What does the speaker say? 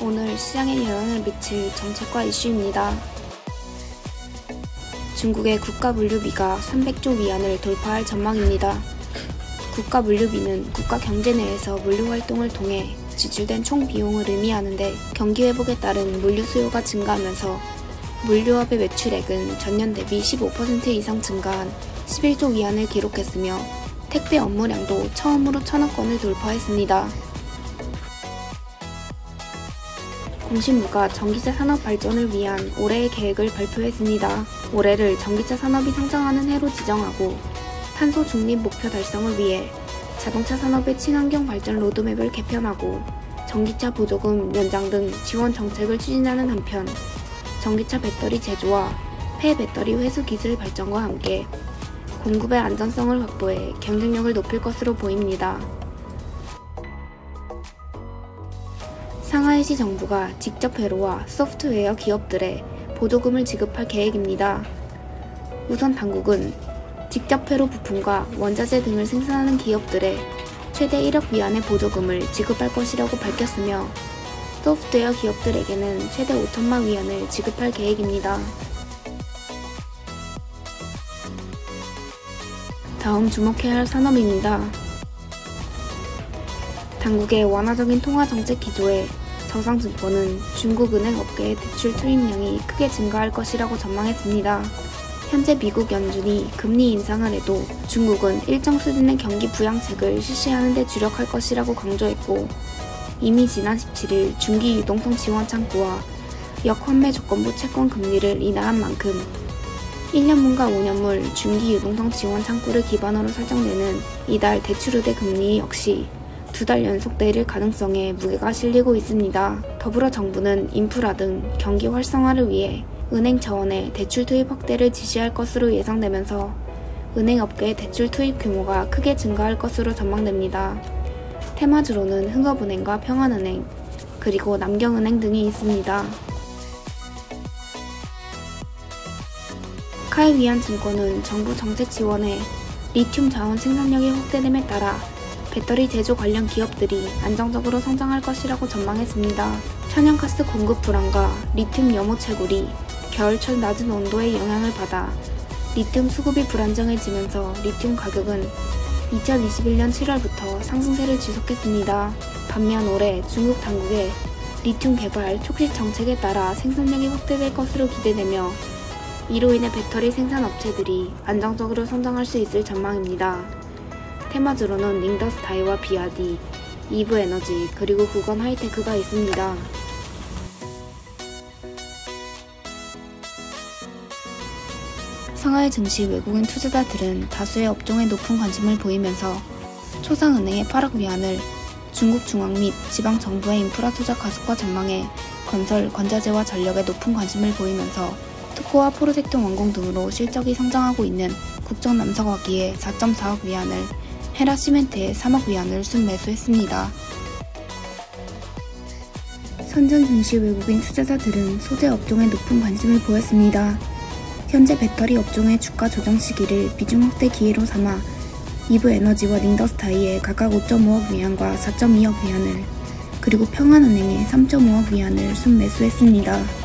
오늘 시장에 영향을 미칠 정책과 이슈입니다. 중국의 국가물류비가 300조 위안을 돌파할 전망입니다. 국가물류비는 국가 경제 내에서 물류 활동을 통해 지출된 총 비용을 의미하는데, 경기 회복에 따른 물류 수요가 증가하면서 물류업의 매출액은 전년 대비 15% 이상 증가한 11조 위안을 기록했으며, 택배 업무량도 처음으로 1000억 건을 돌파했습니다. 공신부가 전기차 산업 발전을 위한 올해의 계획을 발표했습니다. 올해를 전기차 산업이 성장하는 해로 지정하고, 탄소 중립 목표 달성을 위해 자동차 산업의 친환경 발전 로드맵을 개편하고, 전기차 보조금 연장 등 지원 정책을 추진하는 한편, 전기차 배터리 제조와 폐배터리 회수 기술 발전과 함께 공급의 안전성을 확보해 경쟁력을 높일 것으로 보입니다. 상하이시 정부가 직접 회로와 소프트웨어 기업들에 보조금을 지급할 계획입니다. 우선 당국은 직접 회로 부품과 원자재 등을 생산하는 기업들에 최대 1억 위안의 보조금을 지급할 것이라고 밝혔으며, 소프트웨어 기업들에게는 최대 5천만 위안을 지급할 계획입니다. 다음 주목해야 할 산업입니다. 당국의 완화적인 통화정책 기조에 저상증권은 중국은행 업계의 대출 투입량이 크게 증가할 것이라고 전망했습니다. 현재 미국 연준이 금리 인상을 해도 중국은 일정 수준의 경기 부양책을 실시하는 데 주력할 것이라고 강조했고, 이미 지난 17일 중기 유동성 지원 창구와 역환매 조건부 채권 금리를 인하한 만큼 1년물과 5년물 중기 유동성 지원 창구를 기반으로 설정되는 이달 대출우대 금리 역시 2달 연속 내릴 가능성에 무게가 실리고 있습니다. 더불어 정부는 인프라 등 경기 활성화를 위해 은행 차원의 대출 투입 확대를 지시할 것으로 예상되면서 은행업계의 대출 투입 규모가 크게 증가할 것으로 전망됩니다. 테마주로는 흥업은행과 평안은행, 그리고 남경은행 등이 있습니다. 카이위안증권은 정부 정책 지원에 리튬 자원 생산력이 확대됨에 따라 배터리 제조 관련 기업들이 안정적으로 성장할 것이라고 전망했습니다. 천연가스 공급 불안과 리튬 염호 채굴이 겨울철 낮은 온도의 영향을 받아 리튬 수급이 불안정해지면서 리튬 가격은 2021년 7월부터 상승세를 지속했습니다. 반면 올해 중국 당국의 리튬 개발 촉시 정책에 따라 생산량이 확대될 것으로 기대되며, 이로 인해 배터리 생산 업체들이 안정적으로 성장할 수 있을 전망입니다. 테마주로는 닝더스타이와 비아디, 이브에너지, 그리고 구건 하이테크가 있습니다. 상하이 증시 외국인 투자자들은 다수의 업종에 높은 관심을 보이면서 초상은행의 8억 위안을 중국 중앙 및 지방정부의 인프라 투자 가속화 전망에 건설, 관자재와 전력에 높은 관심을 보이면서 특허와 프로젝트 완공 등으로 실적이 성장하고 있는 국정남성화기에 4.4억 위안을, 헤라시멘트에 3억 위안을 순매수했습니다. 선전 증시 외국인 투자자들은 소재 업종에 높은 관심을 보였습니다. 현재 배터리 업종의 주가 조정 시기를 비중 확대 기회로 삼아 이브에너지와 닝더스타이에 각각 5.5억 위안과 4.2억 위안을, 그리고 평안은행에 3.5억 위안을 순매수했습니다.